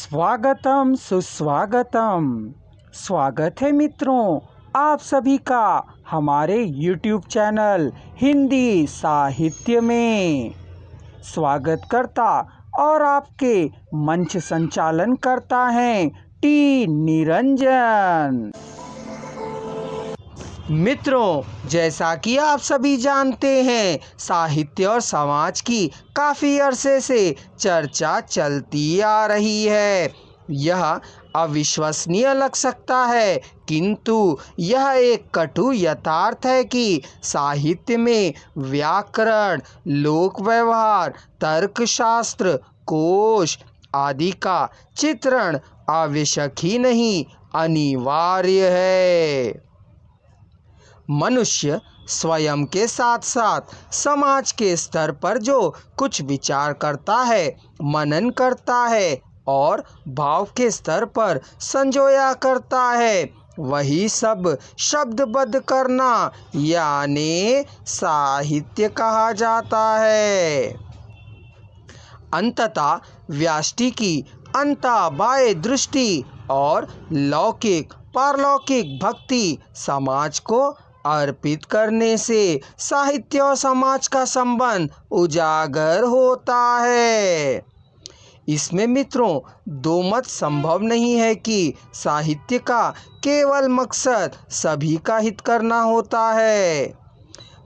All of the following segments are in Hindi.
स्वागतम सुस्वागतम। स्वागत है मित्रों आप सभी का हमारे YouTube चैनल हिंदी साहित्य में। स्वागत करता और आपके मंच संचालन करता है टी निरंजन। मित्रों, जैसा कि आप सभी जानते हैं, साहित्य और समाज की काफ़ी अरसे से चर्चा चलती आ रही है। यह अविश्वसनीय लग सकता है, किंतु यह एक कटु यथार्थ है कि साहित्य में व्याकरण, लोक व्यवहार, तर्कशास्त्र, कोश आदि का चित्रण आवश्यक ही नहीं, अनिवार्य है। मनुष्य स्वयं के साथ साथ समाज के स्तर पर जो कुछ विचार करता है, मनन करता है और भाव के स्तर पर संजोया करता है, वही सब शब्दबद्ध करना यानी साहित्य कहा जाता है। अंततः व्यष्टि की अंतःबाह्य दृष्टि और लौकिक पारलौकिक भक्ति समाज को अर्पित करने से साहित्य और समाज का संबंध उजागर होता है। इसमें मित्रों दो मत संभव नहीं है कि साहित्य का केवल मकसद सभी का हित करना होता है।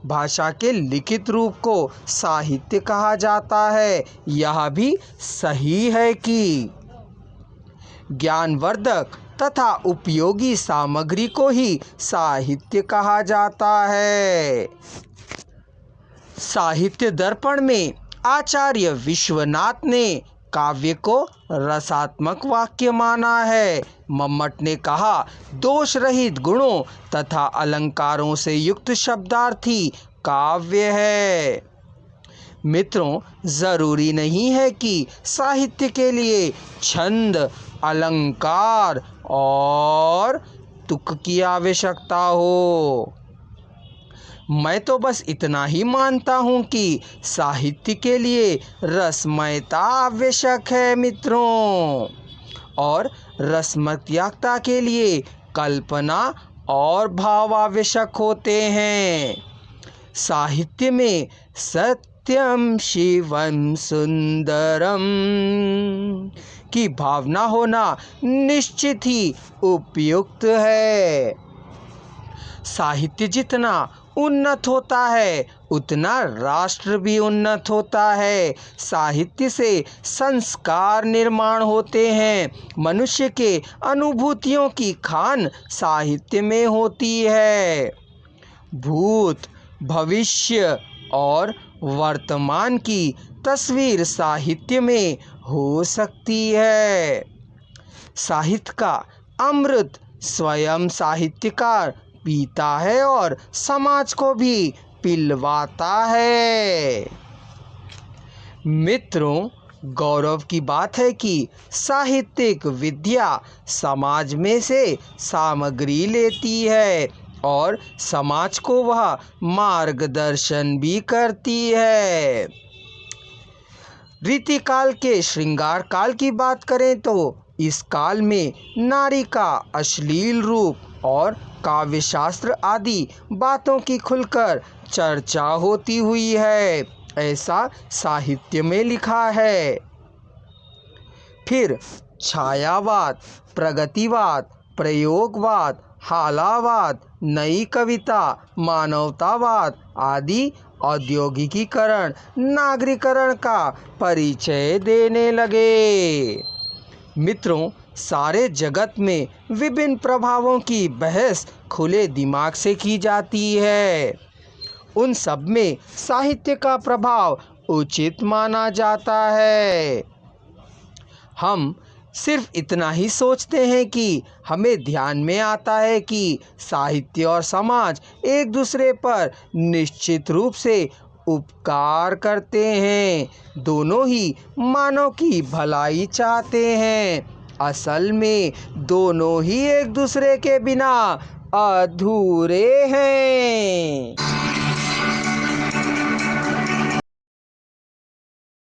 भाषा के लिखित रूप को साहित्य कहा जाता है, यह भी सही है कि ज्ञानवर्धक तथा उपयोगी सामग्री को ही साहित्य कहा जाता है। साहित्य दर्पण में आचार्य विश्वनाथ ने काव्य को रसात्मक वाक्य माना है। मम्मट ने कहा, दोष रहित गुणों तथा अलंकारों से युक्त शब्दार्थी काव्य है। मित्रों, जरूरी नहीं है कि साहित्य के लिए छंद, अलंकार और तुक की आवश्यकता हो। मैं तो बस इतना ही मानता हूँ कि साहित्य के लिए रसमयता आवश्यक है मित्रों, और रसमयता के लिए कल्पना और भाव आवश्यक होते हैं। साहित्य में सत्यम शिवम सुंदरम की भावना होना निश्चित ही उपयुक्त है। साहित्य जितना उन्नत होता है, उतना राष्ट्र भी उन्नत होता है। साहित्य से संस्कार निर्माण होते हैं। मनुष्य के अनुभूतियों की खान साहित्य में होती है। भूत, भविष्य और वर्तमान की तस्वीर साहित्य में हो सकती है। साहित्य का अमृत स्वयं साहित्यकार पीता है और समाज को भी पिलवाता है। मित्रों, गौरव की बात है कि साहित्यिक विद्या समाज में से सामग्री लेती है और समाज को वह मार्गदर्शन भी करती है। रीतिकाल के श्रृंगार काल की बात करें तो इस काल में नारी का अश्लील रूप और काव्यशास्त्र आदि बातों की खुलकर चर्चा होती हुई है, ऐसा साहित्य में लिखा है। फिर छायावाद, प्रगतिवाद, प्रयोगवाद, हालावाद, नई कविता, मानवतावाद आदि औद्योगिकीकरण, नागरीकरण का परिचय देने लगे। मित्रों, सारे जगत में विभिन्न प्रभावों की बहस खुले दिमाग से की जाती है। उन सब में साहित्य का प्रभाव उचित माना जाता है। हम सिर्फ इतना ही सोचते हैं कि हमें ध्यान में आता है कि साहित्य और समाज एक दूसरे पर निश्चित रूप से उपकार करते हैं। दोनों ही मानव की भलाई चाहते हैं। असल में दोनों ही एक दूसरे के बिना अधूरे हैं।